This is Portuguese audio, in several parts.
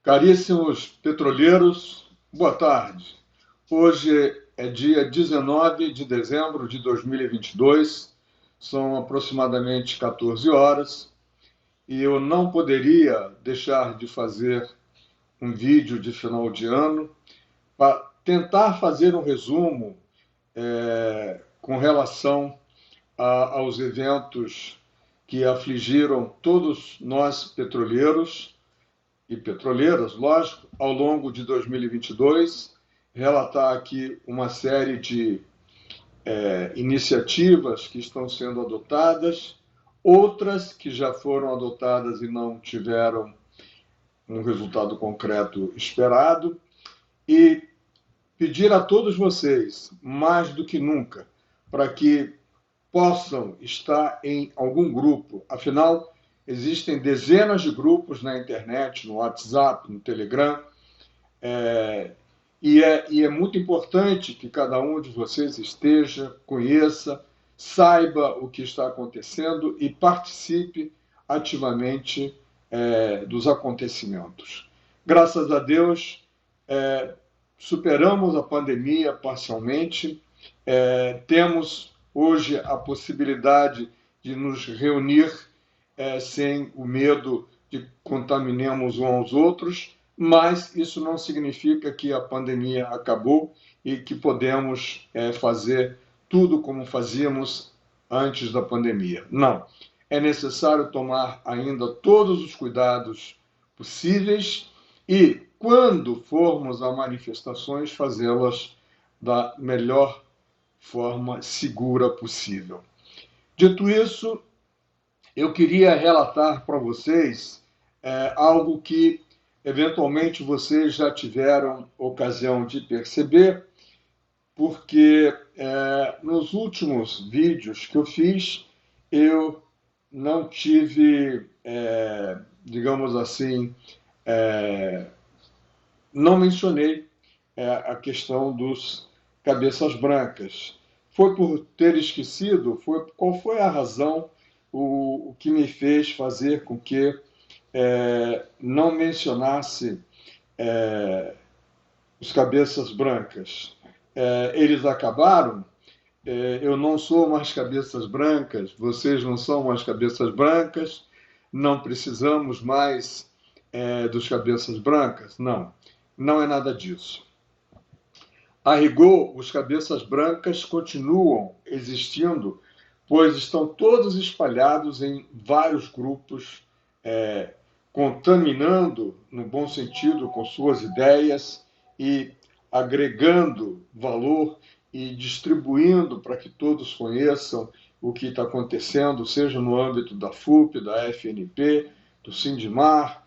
Caríssimos petroleiros, boa tarde. Hoje é dia 19 de dezembro de 2022, são aproximadamente 14 horas, e eu não poderia deixar de fazer um vídeo de final de ano para tentar fazer um resumo com relação aos eventos que afligiram todos nós petroleiros e petroleiras, lógico, ao longo de 2022, relatar aqui uma série de iniciativas que estão sendo adotadas, outras que já foram adotadas e não tiveram um resultado concreto esperado, e pedir a todos vocês, mais do que nunca, para que possam estar em algum grupo. Afinal, existem dezenas de grupos na internet, no WhatsApp, no Telegram, e é muito importante que cada um de vocês esteja, conheça, saiba o que está acontecendo e participe ativamente dos acontecimentos. Graças a Deus, superamos a pandemia parcialmente, temos hoje a possibilidade de nos reunir sem o medo de contaminarmos uns aos outros, mas isso não significa que a pandemia acabou e que podemos fazer tudo como fazíamos antes da pandemia. Não. É necessário tomar ainda todos os cuidados possíveis e, quando formos a manifestações, fazê-las da melhor forma segura possível. Dito isso, eu queria relatar para vocês algo que eventualmente vocês já tiveram ocasião de perceber, porque nos últimos vídeos que eu fiz, eu não tive, digamos assim, não mencionei a questão dos cabeças brancas. Foi por ter esquecido? Qual foi a razão, o que me fez fazer com que não mencionasse os cabeças brancas? Eles acabaram? Eu não sou mais cabeças brancas, vocês não são mais cabeças brancas, não precisamos mais dos cabeças brancas? Não, não é nada disso. A rigor, os cabeças brancas continuam existindo, pois estão todos espalhados em vários grupos, contaminando, no bom sentido, com suas ideias e agregando valor e distribuindo para que todos conheçam o que está acontecendo, seja no âmbito da FUP, da FNP, do Sindimar,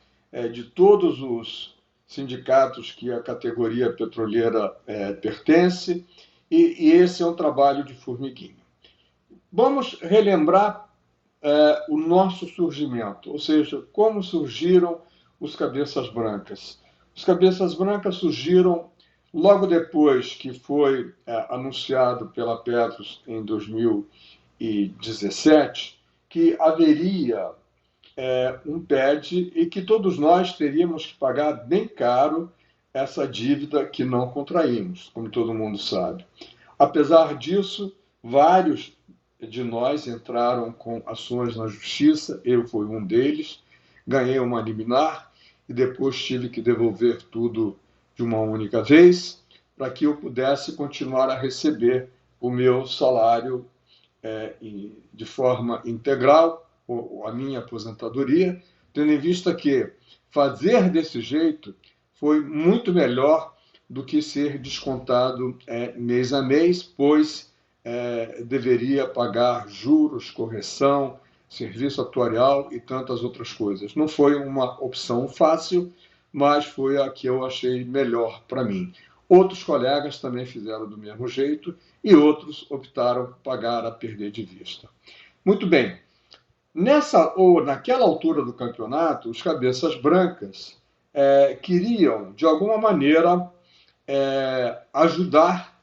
de todos os sindicatos que a categoria petroleira pertence, e esse é um trabalho de formiguinha. Vamos relembrar o nosso surgimento, ou seja, como surgiram os cabeças brancas. Os cabeças brancas surgiram logo depois que foi anunciado pela Petros em 2017 que haveria um PED e que todos nós teríamos que pagar bem caro essa dívida que não contraímos, como todo mundo sabe. Apesar disso, vários de nós entraram com ações na justiça, eu fui um deles, ganhei uma liminar e depois tive que devolver tudo de uma única vez para que eu pudesse continuar a receber o meu salário de forma integral, a minha aposentadoria, tendo em vista que fazer desse jeito foi muito melhor do que ser descontado mês a mês, pois deveria pagar juros, correção, serviço atuarial e tantas outras coisas. Não foi uma opção fácil, mas foi a que eu achei melhor para mim. Outros colegas também fizeram do mesmo jeito e outros optaram por pagar a perder de vista. Muito bem. Naquela altura do campeonato, os cabeças brancas queriam, de alguma maneira, ajudar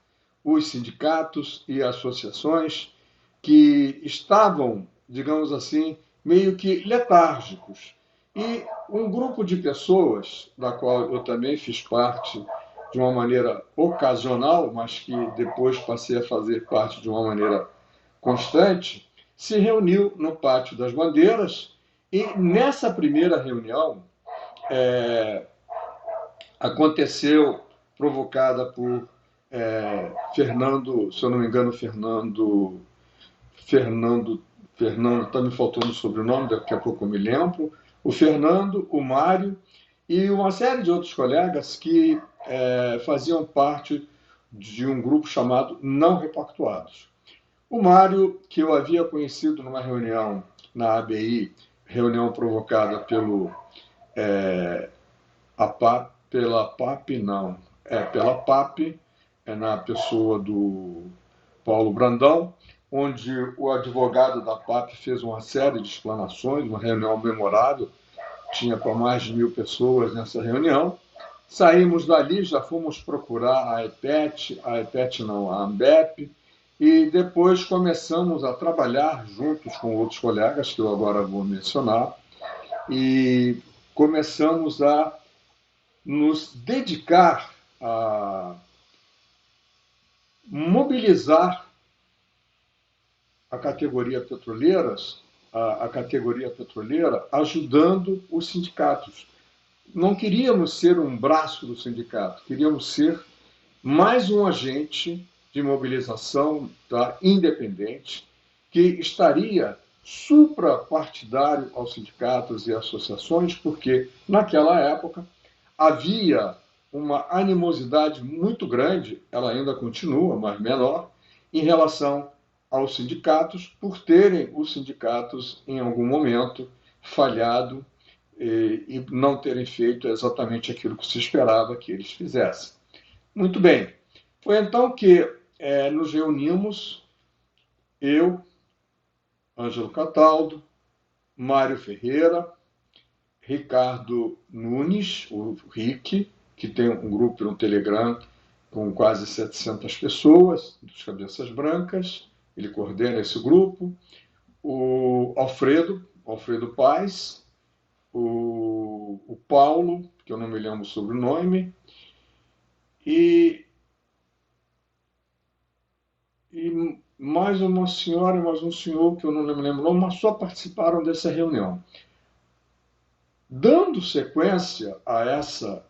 os sindicatos e associações que estavam, digamos assim, meio que letárgicos, E um grupo de pessoas, da qual eu também fiz parte de uma maneira ocasional, mas que depois passei a fazer parte de uma maneira constante, se reuniu no Pátio das Bandeiras e nessa primeira reunião aconteceu, provocada por Fernando, se eu não me engano, Fernando, está me faltando o sobrenome, daqui a pouco eu me lembro, o Fernando, o Mário e uma série de outros colegas que faziam parte de um grupo chamado Não Repactuados. O Mário, que eu havia conhecido numa reunião na ABI, reunião provocada pela PAP, não, pela PAP, na pessoa do Paulo Brandão, onde o advogado da PAP fez uma série de explanações, uma reunião memorável, tinha para mais de 1.000 pessoas nessa reunião. Saímos dali, já fomos procurar a EPET não, a AMBEP, e depois começamos a trabalhar juntos com outros colegas, que eu agora vou mencionar, e começamos a nos dedicar a mobilizar a categoria petroleira, ajudando os sindicatos. Não queríamos ser um braço do sindicato, queríamos ser mais um agente de mobilização independente que estaria suprapartidário aos sindicatos e associações, porque naquela época havia uma animosidade muito grande, ela ainda continua, mas menor, em relação aos sindicatos, por terem os sindicatos, em algum momento, falhado e não terem feito exatamente aquilo que se esperava que eles fizessem. Muito bem. Foi então que nos reunimos, eu, Ângelo Cataldo, Mário Ferreira, Ricardo Nunes, o Rick, que tem um grupo no Telegram com quase 700 pessoas, dos Cabeças Brancas, ele coordena esse grupo, o Alfredo Paes, o Paulo, que eu não me lembro o sobrenome, e mais uma senhora e mais um senhor, que eu não me lembro o nome, mas só participaram dessa reunião. Dando sequência a essa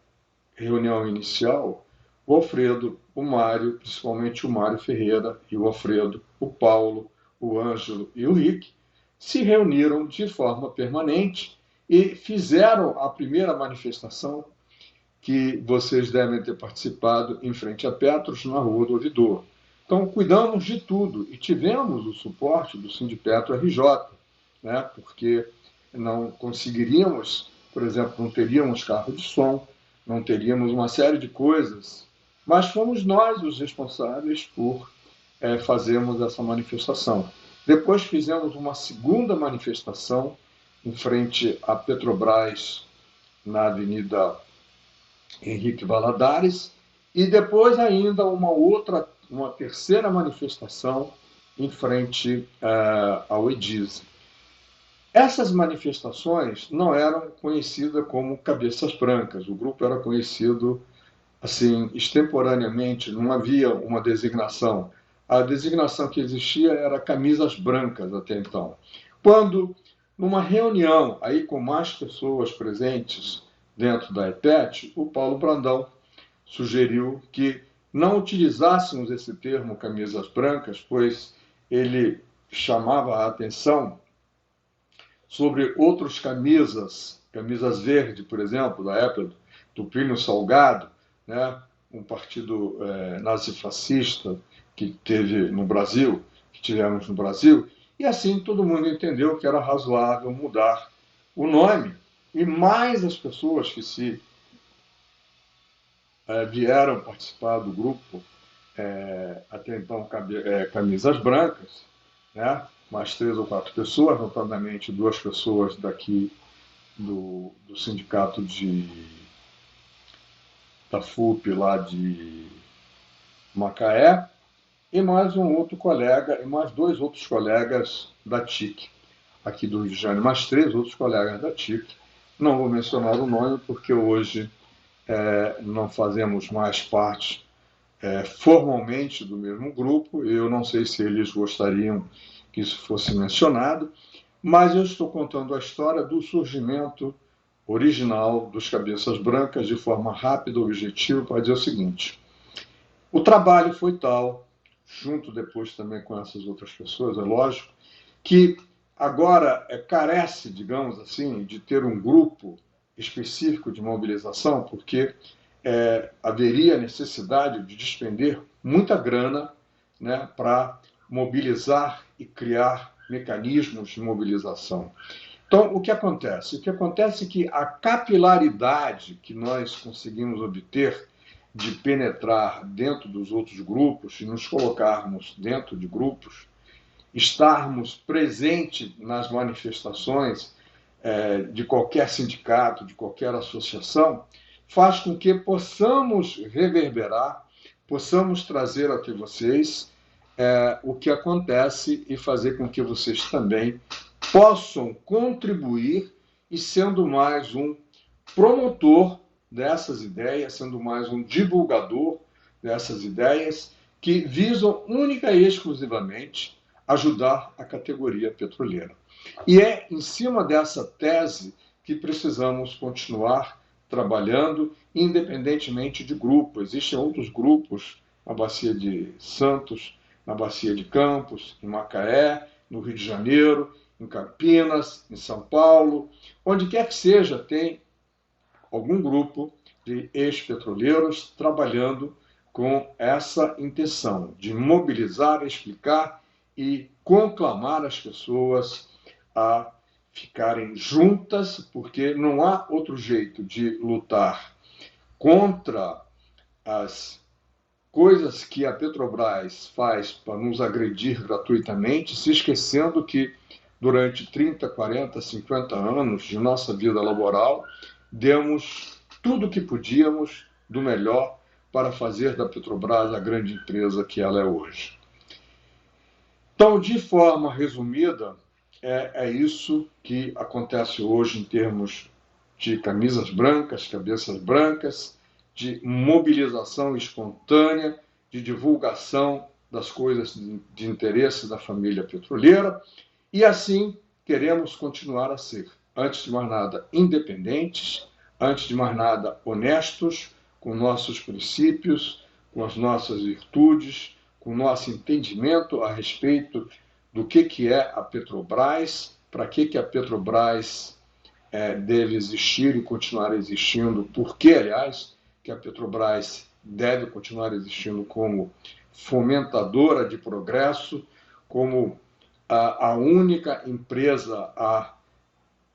reunião inicial, o Alfredo, o Mário, principalmente o Mário Ferreira e o Alfredo, o Paulo, o Ângelo e o Rick, se reuniram de forma permanente e fizeram a primeira manifestação que vocês devem ter participado em frente a Petros, na Rua do Ouvidor. Então, cuidamos de tudo e tivemos o suporte do Sindipetro RJ, né, porque não conseguiríamos, por exemplo, não teríamos carro de som, não teríamos uma série de coisas, mas fomos nós os responsáveis por fazermos essa manifestação. Depois fizemos uma segunda manifestação em frente à Petrobras, na Avenida Henrique Valadares, e depois ainda uma terceira manifestação em frente ao EDISE. Essas manifestações não eram conhecidas como Cabeças Brancas, o grupo era conhecido assim extemporaneamente, não havia uma designação. A designação que existia era Camisas Brancas até então. Quando, numa reunião aí com mais pessoas presentes dentro da EPET, o Paulo Brandão sugeriu que não utilizássemos esse termo Camisas Brancas, pois ele chamava a atenção sobre outros camisas verde, por exemplo, da época do Plínio Salgado, né, um partido nazifascista que tivemos no Brasil, e assim todo mundo entendeu que era razoável mudar o nome, e mais as pessoas que vieram participar do grupo, até então Camisas Brancas, né, mais 3 ou 4 pessoas, notadamente 2 pessoas daqui do sindicato da FUP lá de Macaé, e mais um outro colega, e mais 2 outros colegas da TIC, aqui do Rio de Janeiro, mais 3 outros colegas da TIC. Não vou mencionar o nome porque hoje não fazemos mais parte formalmente do mesmo grupo. Eu não sei se eles gostariam que isso fosse mencionado, mas eu estou contando a história do surgimento original dos Cabeças Brancas de forma rápida e objetiva para dizer o seguinte: o trabalho foi tal, junto depois também com essas outras pessoas, é lógico, que agora carece, digamos assim, de ter um grupo específico de mobilização, porque haveria necessidade de despender muita grana, né, para mobilizar e criar mecanismos de mobilização. Então, o que acontece? O que acontece é que a capilaridade que nós conseguimos obter de penetrar dentro dos outros grupos e nos colocarmos dentro de grupos, estarmos presentes nas manifestações de qualquer sindicato, de qualquer associação, faz com que possamos reverberar, possamos trazer até vocês o que acontece e fazer com que vocês também possam contribuir e sendo mais um promotor dessas ideias, sendo mais um divulgador dessas ideias que visam única e exclusivamente ajudar a categoria petroleira. E é em cima dessa tese que precisamos continuar trabalhando, independentemente de grupo. Existem outros grupos na Bacia de Santos, na Bacia de Campos, em Macaé, no Rio de Janeiro, em Campinas, em São Paulo, onde quer que seja, tem algum grupo de ex-petroleiros trabalhando com essa intenção de mobilizar, explicar e conclamar as pessoas a ficarem juntas, porque não há outro jeito de lutar contra as coisas que a Petrobras faz para nos agredir gratuitamente, se esquecendo que durante 30, 40, 50 anos de nossa vida laboral, demos tudo o que podíamos do melhor para fazer da Petrobras a grande empresa que ela é hoje. Então, de forma resumida, é isso que acontece hoje em termos de camisas brancas, cabeças brancas, de mobilização espontânea, de divulgação das coisas de interesse da família petroleira, e assim queremos continuar a ser, antes de mais nada, independentes, antes de mais nada, honestos, com nossos princípios, com as nossas virtudes, com o nosso entendimento a respeito do que é a Petrobras, para que a Petrobras deve existir e continuar existindo, por que, aliás, que a Petrobras deve continuar existindo como fomentadora de progresso, como a única empresa a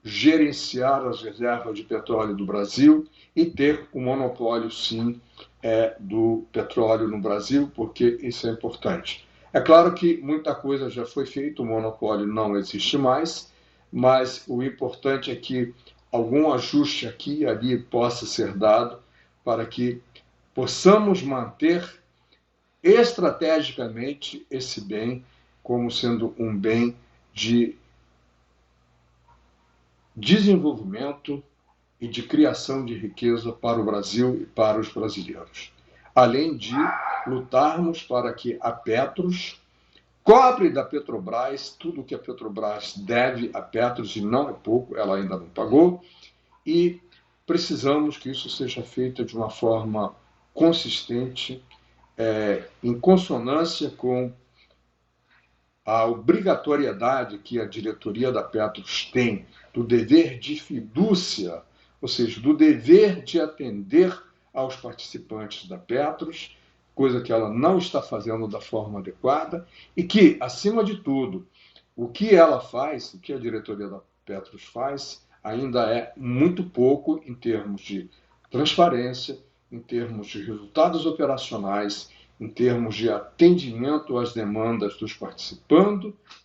gerenciar as reservas de petróleo do Brasil e ter o monopólio, sim, do petróleo no Brasil, porque isso é importante. É claro que muita coisa já foi feita, o monopólio não existe mais, mas o importante é que algum ajuste aqui e ali possa ser dado para que possamos manter estrategicamente esse bem como sendo um bem de desenvolvimento e de criação de riqueza para o Brasil e para os brasileiros. Além de lutarmos para que a Petros cobre da Petrobras tudo o que a Petrobras deve a Petros, e não é pouco, ela ainda não pagou, e precisamos que isso seja feito de uma forma consistente, em consonância com a obrigatoriedade que a diretoria da Petros tem do dever de fidúcia, ou seja, do dever de atender aos participantes da Petros, coisa que ela não está fazendo da forma adequada, e que, acima de tudo, o que ela faz, o que a diretoria da Petros faz, ainda é muito pouco em termos de transparência, em termos de resultados operacionais, em termos de atendimento às demandas dos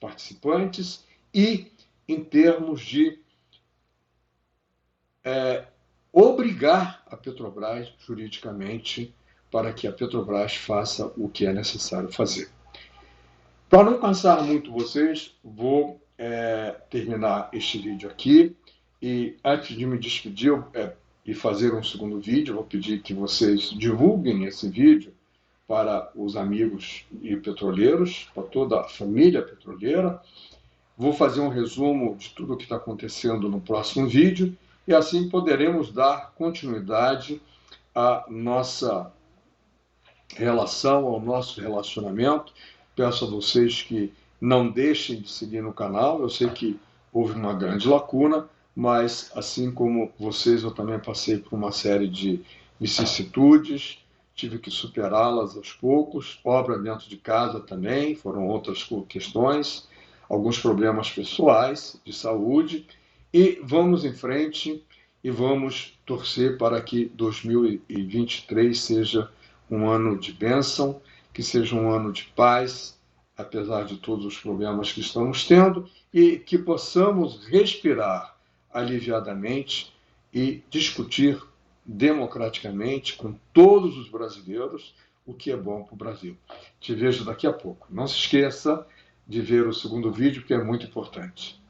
participantes e em termos de obrigar a Petrobras juridicamente para que a Petrobras faça o que é necessário fazer. Para não cansar muito vocês, vou terminar este vídeo aqui. E antes de me despedir e fazer um segundo vídeo, vou pedir que vocês divulguem esse vídeo para os amigos e petroleiros, para toda a família petroleira. Vou fazer um resumo de tudo o que está acontecendo no próximo vídeo e assim poderemos dar continuidade à nossa relação, ao nosso relacionamento. Peço a vocês que não deixem de seguir no canal. Eu sei que houve uma grande lacuna, mas assim como vocês, eu também passei por uma série de vicissitudes, tive que superá-las aos poucos. Obra dentro de casa também, foram outras questões, alguns problemas pessoais, de saúde, e vamos em frente e vamos torcer para que 2023 seja um ano de bênção, que seja um ano de paz, apesar de todos os problemas que estamos tendo, e que possamos respirar aliviadamente e discutir democraticamente com todos os brasileiros o que é bom para o Brasil. Te vejo daqui a pouco. Não se esqueça de ver o segundo vídeo, que é muito importante.